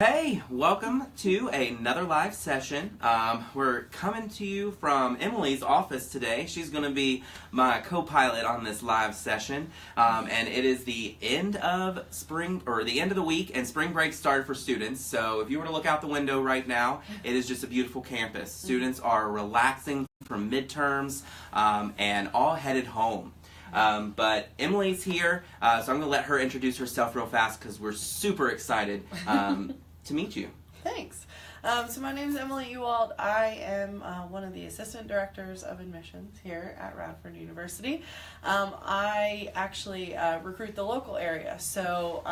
Hey, welcome to another live session. We're coming to you from Emily's office today. She's going to be my co-pilot on this live session, and it is the end of spring, or the end of the week, and spring break started for students. So if you were to look out the window right now, it is just a beautiful campus. Students are relaxing from midterms and all headed home. But Emily's here, so I'm going to let her introduce herself real fast because we're super excited to meet you. Thanks. So my name is Emily Ewoldt. I am one of the assistant directors of admissions here at Radford University. I actually recruit the local area, so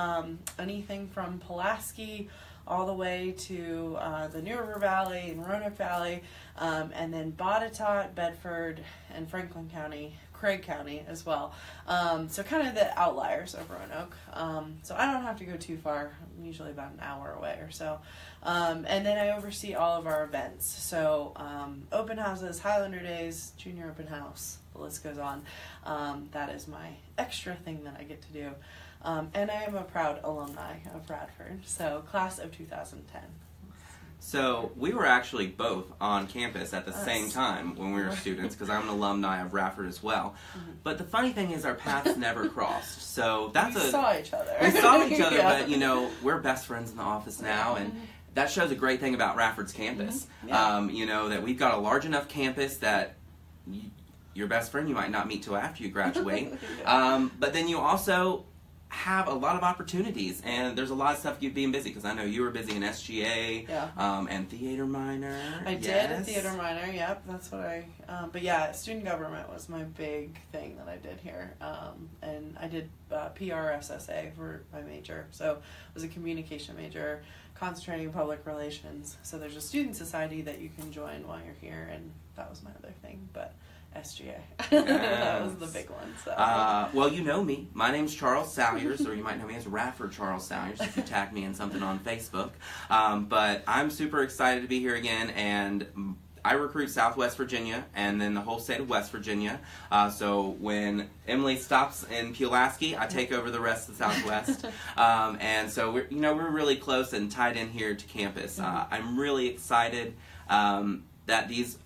anything from Pulaski all the way to the New River Valley and Roanoke Valley, and then Botetourt, Bedford, and Franklin County, Craig County as well. So kind of the outliers of Roanoke. So I don't have to go too far. I'm usually about an hour away or so. And then I oversee all of our events. So open houses, Highlander days, junior open house, the list goes on. That is my extra thing that I get to do. And I am a proud alumni of Radford. So class of 2010. So we were actually both on campus at the same time when we were students, because I'm an alumni of Radford as well. Mm-hmm. But the funny thing is our paths never crossed. So that's we saw each other. We saw each other, yeah. But you know, we're best friends in the office now, and that shows a great thing about Radford's campus. Mm-hmm. Yeah. You know, that we've got a large enough campus that your best friend you might not meet till after you graduate. Yeah. But then you also have a lot of opportunities, and there's a lot of stuff you being busy, because I know you were busy in SGA, and theater minor. I did a theater minor, yep, that's what I, but yeah, student government was my big thing that I did here, and I did PRSSA for my major, so it was a communication major, concentrating in public relations, so there's a student society that you can join while you're here, and that was my other thing, but SGA. That was the big one. So. Well, you know me. My name's Charles Salyers, or you might know me as Radford Charles Salyers if you tag me in something on Facebook. But I'm super excited to be here again, and I recruit Southwest Virginia and then the whole state of West Virginia. So when Emily stops in Pulaski, I take over the rest of the Southwest. And so we're really close and tied in here to campus. I'm really excited that these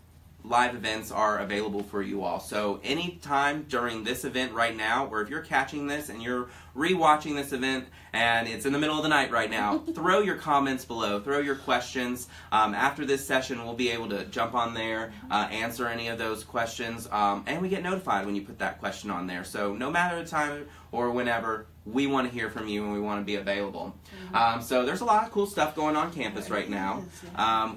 live events are available for you all. So anytime during this event right now, or if you're catching this and you're re-watching this event and it's in the middle of the night right now, throw your comments below, throw your questions. After this session, we'll be able to jump on there, answer any of those questions, and we get notified when you put that question on there. So no matter the time or whenever, we want to hear from you and we want to be available. So there's a lot of cool stuff going on campus right now.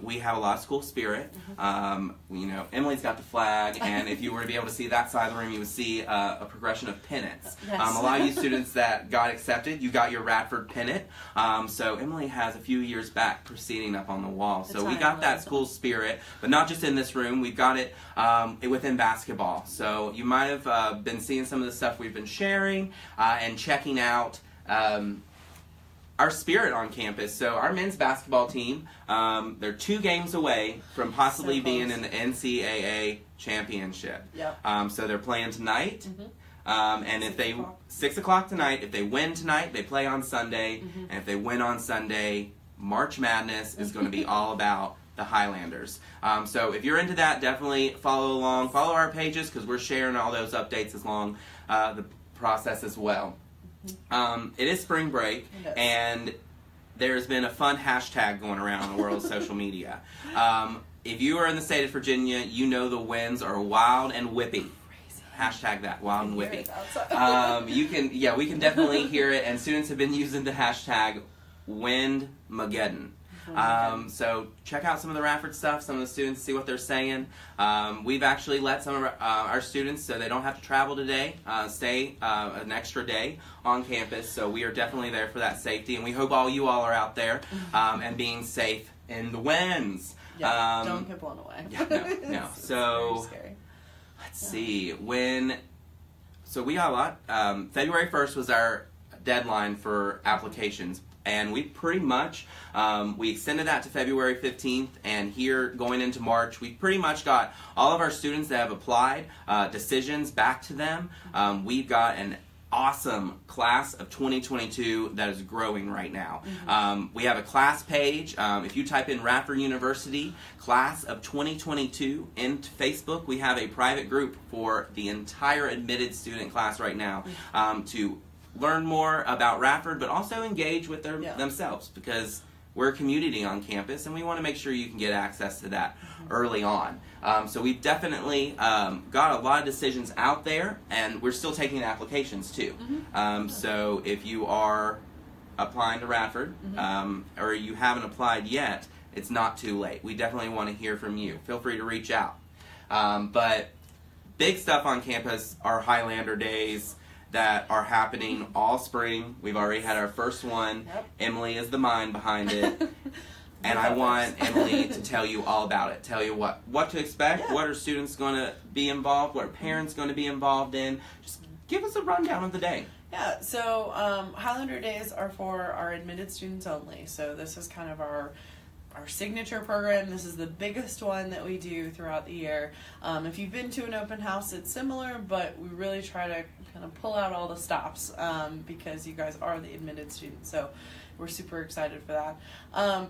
We have a lot of school spirit. Emily's got the flag, and if you were to be able to see that side of the room, you would see a progression of pennants. Yes. A lot of you students that got accepted, you got your Radford pennant. So Emily has a few years back proceeding up on the wall. So we got that school spirit, but not just in this room. We've got it within basketball. So you might have been seeing some of the stuff we've been sharing and checking out our spirit on campus. So our men's basketball team, they're 2 games away from possibly being in the NCAA championship. Yep. So they're playing tonight. And if they 6 o'clock tonight, if they win tonight, they play on Sunday. And if they win on Sunday, March Madness is going to be all about the Highlanders. So if you're into that, definitely follow along. Follow our pages, because we're sharing all those updates along the process as well. It is spring break, and there's been a fun hashtag going around in the world of social media. If you are in the state of Virginia, you know the winds are wild and whippy. Hashtag that, wild and whippy. We can definitely hear it, and students have been using the hashtag Windmageddon. So check out some of the Radford stuff, some of the students, see what they're saying. We've actually let some of our students, so they don't have to travel today, stay an extra day on campus. So we are definitely there for that safety, and we hope you all are out there and being safe in the winds. Yeah, don't get blown away. Yeah, no. So very scary. Let's see. So we got a lot. February 1st was our deadline for applications. And we pretty much, we extended that to February 15th, and here going into March, we pretty much got all of our students that have applied decisions back to them. We've got an awesome class of 2022 that is growing right now. We have a class page. If you type in Radford University class of 2022 into Facebook, we have a private group for the entire admitted student class right now to learn more about Radford, but also engage with themselves, because we're a community on campus, and we want to make sure you can get access to that early on. So we've definitely got a lot of decisions out there, and we're still taking applications too. So if you are applying to Radford, or you haven't applied yet, it's not too late. We definitely want to hear from you. Feel free to reach out. But big stuff on campus are Highlander days that are happening all spring. We've already had our first one. Emily is the mind behind it. And I want Emily to tell you all about it. Tell you what to expect, what are students going to be involved, what are parents going to be involved in. Just give us a rundown of the day. Yeah, so Highlander days are for our admitted students only. So this is kind of our signature program. This is the biggest one that we do throughout the year. If you've been to an open house, it's similar, but we really try to kind of pull out all the stops because you guys are the admitted students. So we're super excited for that.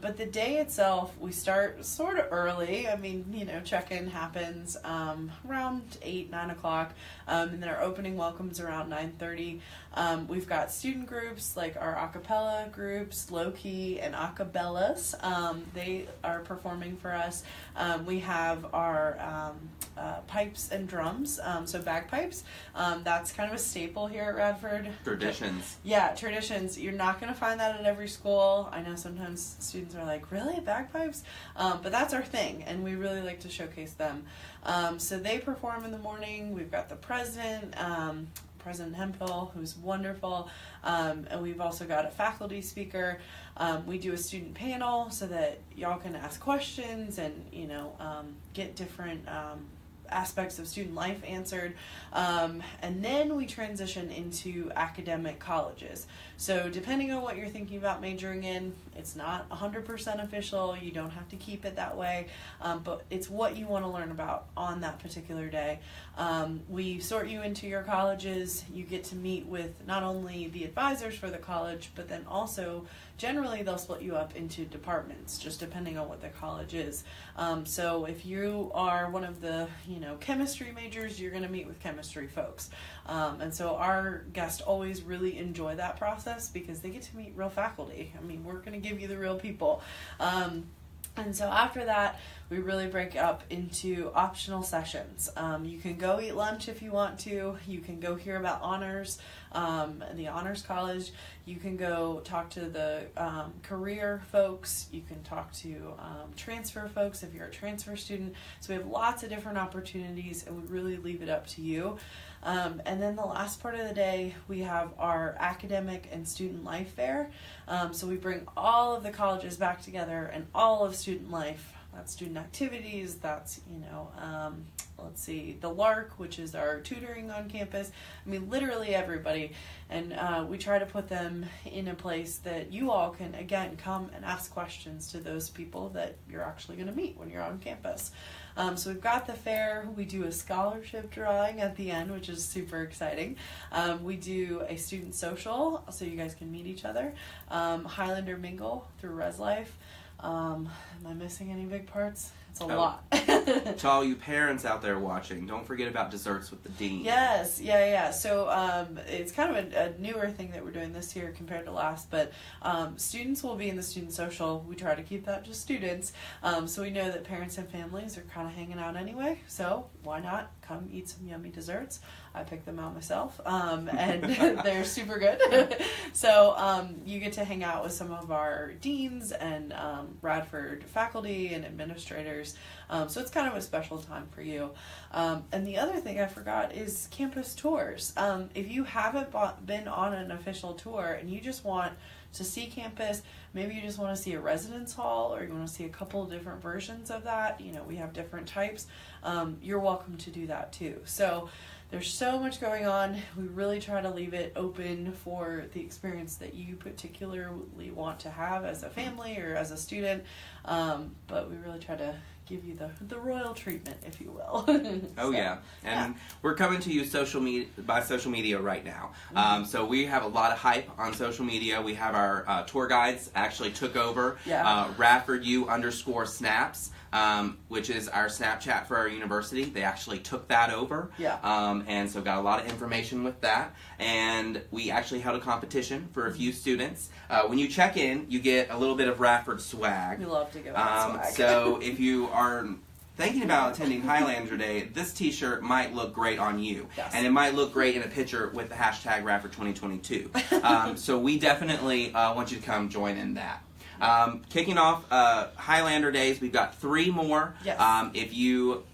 But the day itself, we start sort of early. I mean, check-in happens around 8, 9 o'clock. And then our opening welcome's around 9:30. We've got student groups like our a cappella groups, low-key, and acapellas. They are performing for us. We have our pipes and drums, so bagpipes. That's kind of a staple here at Radford. Traditions. Yeah, traditions. You're not going to find that at every school. I know sometimes students are like, really, bagpipes? But that's our thing, and we really like to showcase them. So they perform in the morning. We've got the president, President Hempel, who's wonderful, and we've also got a faculty speaker. We do a student panel so that y'all can ask questions and get different aspects of student life answered, and then we transition into academic colleges. So depending on what you're thinking about majoring in, it's not 100% official. You don't have to keep it that way, but it's what you want to learn about on that particular day. We sort you into your colleges. You get to meet with not only the advisors for the college, but then also generally they'll split you up into departments, just depending on what the college is. So if you are one of the chemistry majors, you're going to meet with chemistry folks. And so our guests always really enjoy that process because they get to meet real faculty. I mean, we're going to give you the real people. And so after that, we really break up into optional sessions. You can go eat lunch if you want to. You can go hear about honors, the honors college. You can go talk to the career folks. You can talk to transfer folks if you're a transfer student. So we have lots of different opportunities, and we really leave it up to you. And then the last part of the day, we have our academic and student life fair. So we bring all of the colleges back together and all of student life. That's student activities, that's, let's see, the LARC, which is our tutoring on campus. I mean, literally everybody. And we try to put them in a place that you all can, again, come and ask questions to those people that you're actually going to meet when you're on campus. So we've got the fair. We do a scholarship drawing at the end, which is super exciting. We do a student social, so you guys can meet each other. Highlander mingle through Res Life. Am I missing any big parts? It's a lot. To all you parents out there watching, don't forget about desserts with the dean. Yes, yeah. So it's kind of a newer thing that we're doing this year compared to last, but students will be in the student social. We try to keep that to students, so we know that parents and families are kind of hanging out anyway, so why not come eat some yummy desserts. I picked them out myself, and they're super good. So you get to hang out with some of our deans and Radford faculty and administrators. So it's kind of a special time for you. And the other thing I forgot is campus tours. If you haven't been on an official tour and you just want to see campus, maybe you just want to see a residence hall or you want to see a couple of different versions of that, we have different types, you're welcome to do that too. So there's so much going on. We really try to leave it open for the experience that you particularly want to have as a family or as a student, but we really try to give you the royal treatment, if you will. Oh, yeah. And we're coming to you social media right now. So we have a lot of hype on social media. We have our tour guides actually took over Radford U_snaps. Which is our Snapchat for our university. They actually took that over. And so got a lot of information with that. And we actually held a competition for a few students. When you check in, you get a little bit of Radford swag. We love to give out swag. So if you are thinking about attending Highlander Day, this t-shirt might look great on you. And it might look great in a picture with the hashtag Radford 2022. So we definitely want you to come join in that. Kicking off Highlander Days, we've got 3 more. If you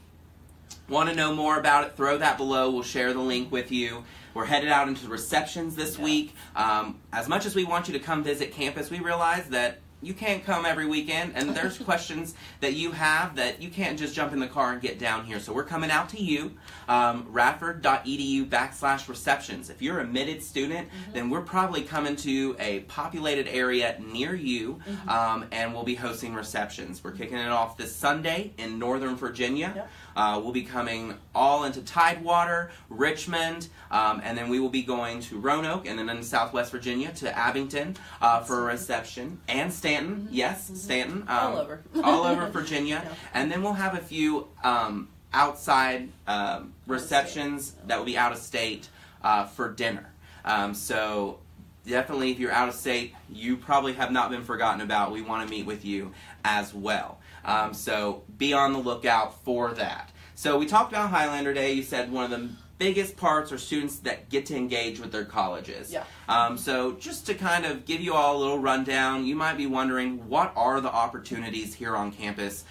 want to know more about it, throw that below. We'll share the link with you. We're headed out into the receptions this week. As much as we want you to come visit campus, we realize that you can't come every weekend, and there's questions that you have that you can't just jump in the car and get down here. So we're coming out to you, radford.edu/receptions. If you're a admitted student, then we're probably coming to a populated area near you, and we'll be hosting receptions. We're kicking it off this Sunday in Northern Virginia. We'll be coming all into Tidewater, Richmond, and then we will be going to Roanoke, and then in Southwest Virginia to Abington for a reception, and Stanton. Stanton. All over. All over Virginia. And then we'll have a few outside receptions that will be out of state for dinner. So definitely, if you're out of state, you probably have not been forgotten about. We want to meet with you as well. So be on the lookout for that. So we talked about Highlander Day. You said one of the biggest parts are students that get to engage with their colleges. So just to kind of give you all a little rundown, you might be wondering, what are the opportunities here on campus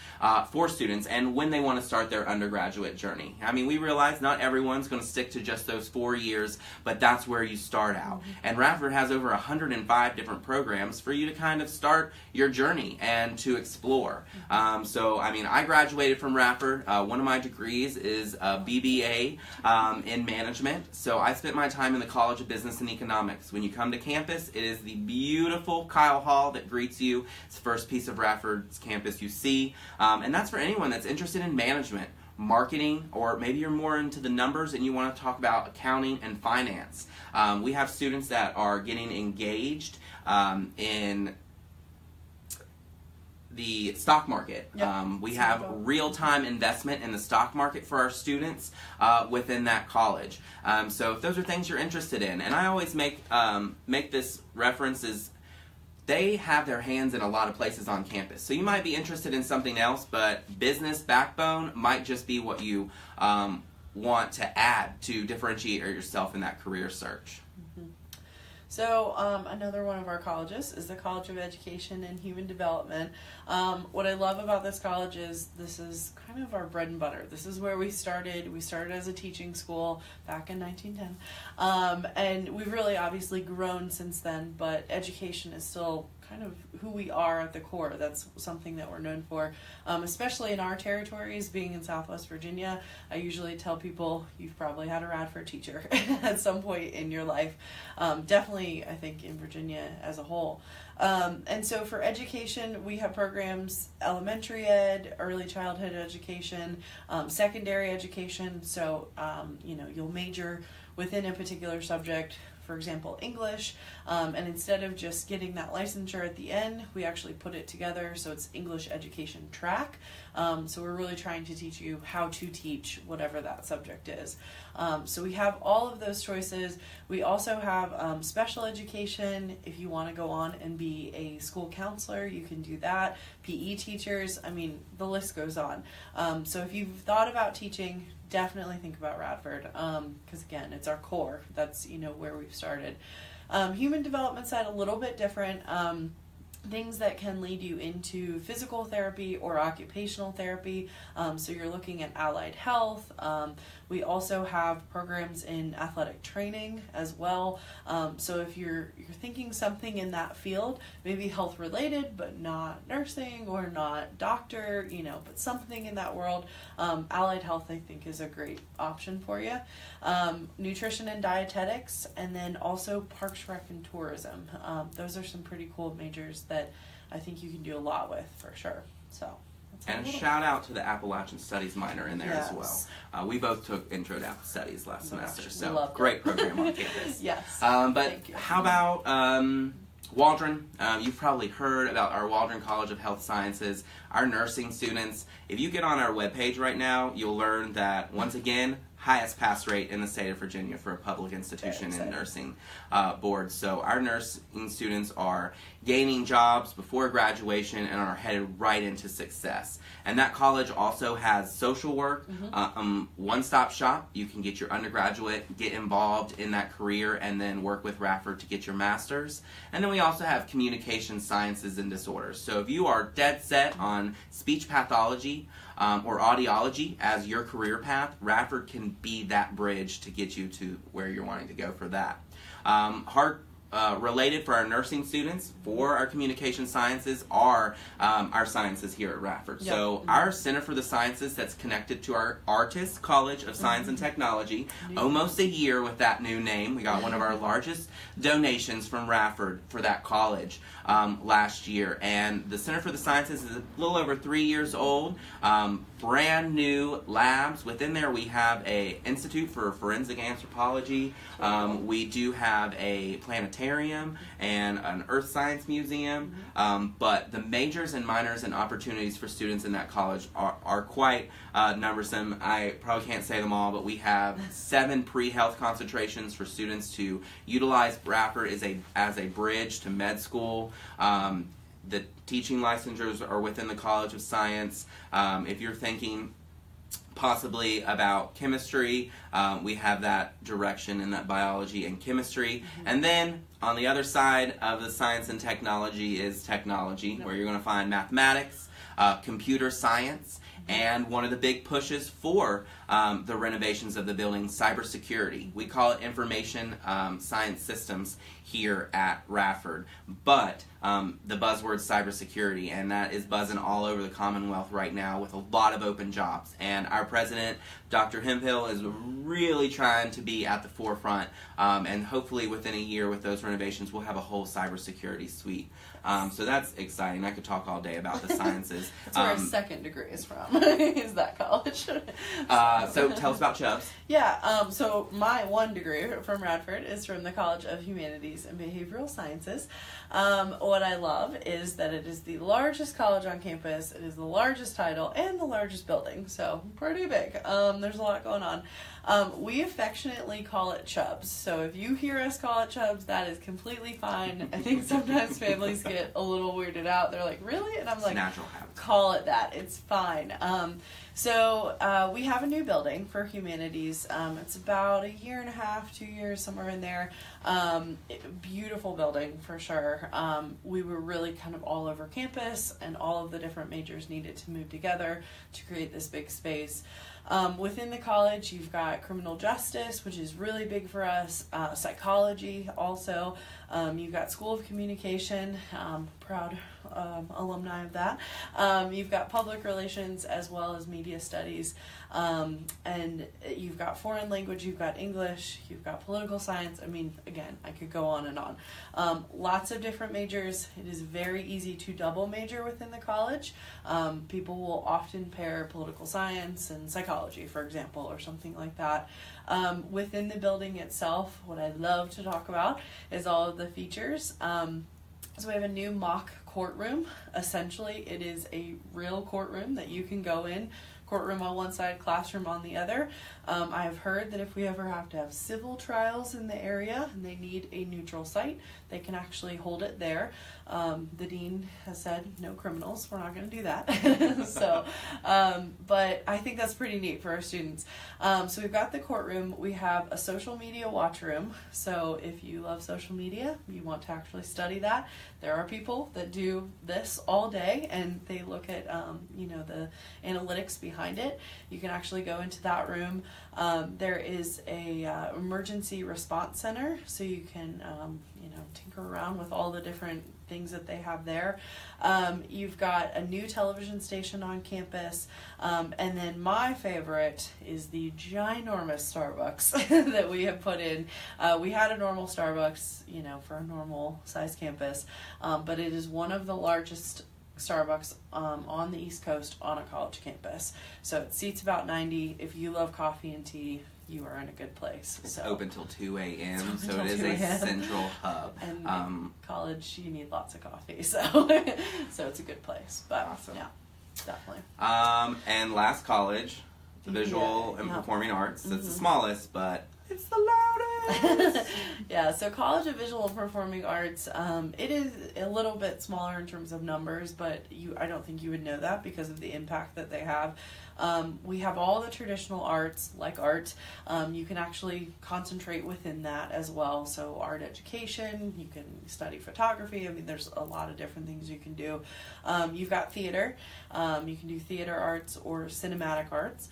for students and when they want to start their undergraduate journey? I mean, we realize not everyone's going to stick to just those 4 years, but that's where you start out. And Radford has over 105 different programs for you to kind of start your journey and to explore. So, I mean, I graduated from Radford. One of my degrees is a BBA in management. So I spent my time in the College of Business and Economics. When you come to campus, it is the beautiful Kyle Hall that greets you. It's the first piece of Radford's campus you see. And that's for anyone that's interested in management, marketing, or maybe you're more into the numbers and you want to talk about accounting and finance. We have students that are getting engaged in the stock market. We have real-time investment in the stock market for our students within that college. So if those are things you're interested in, and I always make this reference, is they have their hands in a lot of places on campus. So you might be interested in something else, but business backbone might just be what you want to add to differentiate yourself in that career search. So another one of our colleges is the College of Education and Human Development. What I love about this college is this is kind of our bread and butter. This is where we started. We started as a teaching school back in 1910. And we've really obviously grown since then, but education is still kind of who we are at the core. That's something that we're known for, especially in our territories, being in Southwest Virginia. I usually tell people you've probably had a Radford teacher at some point in your life. Definitely, I think, in Virginia as a whole. And so for education, we have programs, elementary ed, early childhood education, secondary education. So, you'll major within a particular subject, for example, English, and instead of just getting that licensure at the end, we actually put it together so it's English education track. So we're really trying to teach you how to teach whatever that subject is. So we have all of those choices. We also have special education. If you want to go on and be a school counselor, you can do that. PE teachers, I mean, the list goes on. So if you've thought about teaching, definitely think about Radford, because again, it's our core. That's where we've started. Human development side, a little bit different. Things that can lead you into physical therapy or occupational therapy. So you're looking at allied health. We also have programs in athletic training as well. So if you're thinking something in that field, maybe health related, but not nursing or not doctor, but something in that world, allied health I think is a great option for you. Nutrition and dietetics, and then also parks, rec, and tourism. Those are some pretty cool majors that I think you can do a lot with for sure. So. And a shout out to the Appalachian Studies minor in there as well. We both took Intro to Apple Studies last semester, so great program on campus. Yes. But how about Waldron? You've probably heard about our Waldron College of Health Sciences, our nursing students. If you get on our webpage right now, you'll learn that, once again, highest pass rate in the state of Virginia for a public institution in nursing boards. So our nursing students are gaining jobs before graduation and are headed right into success. And that college also has social work, one-stop shop. You can get your undergraduate, get involved in that career, and then work with Radford to get your master's. And then we also have communication sciences and disorders. So if you are dead set on speech pathology, or audiology as your career path, Radford can be that bridge to get you to where you're wanting to go for that. Related for our nursing students, for our communication sciences, are our sciences here at Radford. Yep. So our Center for the Sciences that's connected to our Artis College of Science and Technology, almost a year with that new name. We got one of our largest donations from Radford for that college last year. And the Center for the Sciences is a little over 3 years old. Brand new labs. Within there we have a Institute for Forensic Anthropology. We do have a planetarium and an earth science museum. But the majors and minors and opportunities for students in that college are quite numbersome. I probably can't say them all, but we have 7 pre-health concentrations for students to utilize Radford as a bridge to med school. The teaching licensures are within the College of Science. If you're thinking possibly about chemistry, we have that direction in that biology and chemistry. And then on the other side of the science and technology is technology, where you're going to find mathematics, computer science, and one of the big pushes for the renovations of the building, cybersecurity. We call it information science systems here at Radford, but the buzzword cybersecurity, and that is buzzing all over the Commonwealth right now with a lot of open jobs. And our president, Dr. Hemphill, is really trying to be at the forefront, and hopefully within a year with those renovations, we'll have a whole cybersecurity suite. So that's exciting. I could talk all day about the sciences. That's where our second degree is from, is that college. So tell us about Chubbs. Yeah, so my one degree from Radford is from the College of Humanities and Behavioral Sciences. What I love is that it is the largest college on campus, it is the largest title, and the largest building, so pretty big. There's a lot going on. We affectionately call it Chubbs, so if you hear us call it Chubbs, that is completely fine. I think sometimes families get a little weirded out. They're like, really? And I'm like, natural habit. Call it that. It's fine. So we have a new building for humanities. It's about 1.5 years, 2 years, somewhere in there. Beautiful building for sure. We were really kind of all over campus, and all of the different majors needed to move together to create this big space. Within the college, you've got criminal justice, which is really big for us, psychology also. You've got School of Communication, proud alumni of that. You've got public relations as well as media studies. And you've got foreign language, you've got English, you've got political science. I mean, again, I could go on and on. Lots of different majors. It is very easy to double major within the college. People will often pair political science and psychology, for example, or something like that. Within the building itself, what I love to talk about is all of the features. So we have a new mock courtroom. Essentially, it is a real courtroom that you can go in. Courtroom on one side, classroom on the other. I have heard that if we ever have to have civil trials in the area and they need a neutral site, they can actually hold it there. The dean has said no criminals. We're not going to do that. So, but I think that's pretty neat for our students. So we've got the courtroom. We have a social media watch room. So if you love social media, you want to actually study that, there are people that do this all day, and they look at the analytics behind it. You can actually go into that room. There is a emergency response center, so you can tinker around with all the different things that they have there. You've got a new television station on campus, and then my favorite is the ginormous Starbucks that we have put in. We had a normal Starbucks, for a normal size campus, but it is one of the largest Starbucks on the East Coast on a college campus. So it seats about 90. If you love coffee and tea, you are in a good place. It's so open till 2 a.m., it's so open it is till 2 a a.m. central hub. And Um, college, you need lots of coffee, so so it's a good place. But Awesome. yeah, definitely. and last college, the Visual and Yeah. Performing Arts. It's the Mhm. smallest, but it's the loudest. Yeah, so College of Visual and Performing Arts, it is a little bit smaller in terms of numbers, but I don't think you would know that because of the impact that they have. We have all the traditional arts, like art. You can actually concentrate within that as well. So art education, you can study photography. I mean, there's a lot of different things you can do. You've got theater. You can do theater arts or cinematic arts.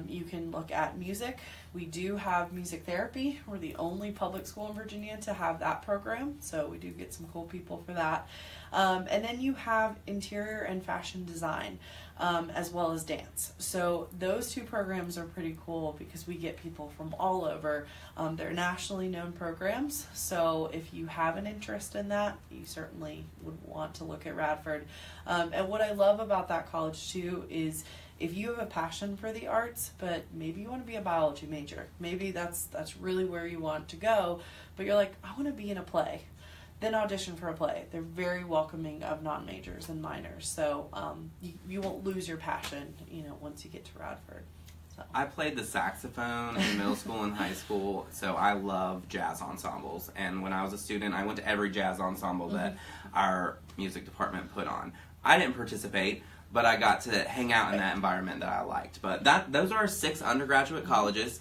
You can look at music. We do have music therapy. We're the only public school in Virginia to have that program, so we do get some cool people for that. And then you have interior and fashion design, as well as dance. So those two programs are pretty cool because we get people from all over. They're nationally known programs, so if you have an interest in that, you certainly would want to look at Radford. And what I love about that college too is if you have a passion for the arts, but maybe you want to be a biology major, maybe that's really where you want to go, but you're like, I want to be in a play, then audition for a play. They're very welcoming of non-majors and minors, so you won't lose your passion, once you get to Radford. So. I played the saxophone in middle school and high school, so I love jazz ensembles. And when I was a student, I went to every jazz ensemble that our music department put on. I didn't participate, but I got to hang out in that environment that I liked. But those are our 6 undergraduate colleges.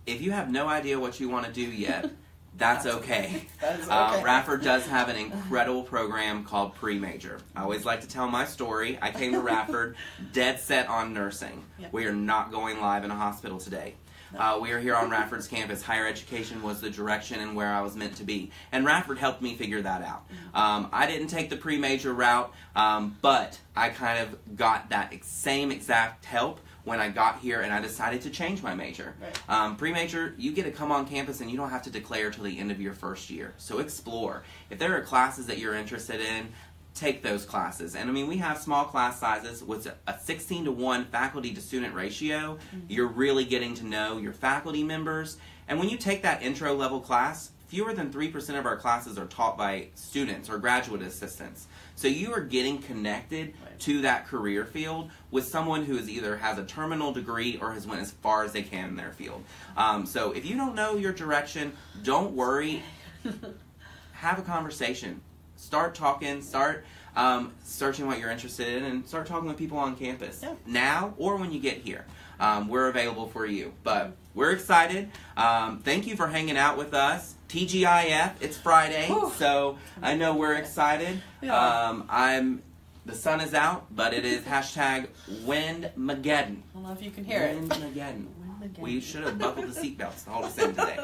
If you have no idea what you want to do yet, that's okay. That's okay. Radford does have an incredible program called Pre-Major. I always like to tell my story. I came to Radford dead set on nursing. Yep. We are not going live in a hospital today. We are here on Radford's campus. Higher education was the direction and where I was meant to be. And Radford helped me figure that out. I didn't take the pre-major route, but I kind of got that same exact help when I got here and I decided to change my major. Right. Pre-major, you get to come on campus and you don't have to declare till the end of your first year. So explore. If there are classes that you're interested in, take those classes. And I mean, we have small class sizes with a 16-to-1 faculty to student ratio. You're really getting to know your faculty members. And when you take that intro level class, fewer than 3% of our classes are taught by students or graduate assistants. So you are getting connected to that career field with someone who either has a terminal degree or has went as far as they can in their field. So if you don't know your direction, don't worry. Have a conversation. Start talking, start searching what you're interested in, and start talking with people on campus. Yeah. Now or when you get here. We're available for you. But we're excited. Thank you for hanging out with us. TGIF, it's Friday, so I know we're excited. Yeah. The sun is out, but it is hashtag Windmageddon. I don't know if you can hear it. Windmageddon. We should have buckled the seatbelts to hold us in today.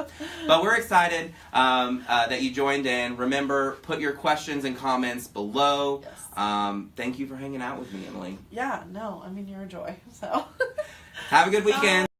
But we're excited that you joined in. Remember, put your questions and comments below. Yes. Thank you for hanging out with me, Emily. Yeah, no, I mean, you're a joy. So Have a good weekend.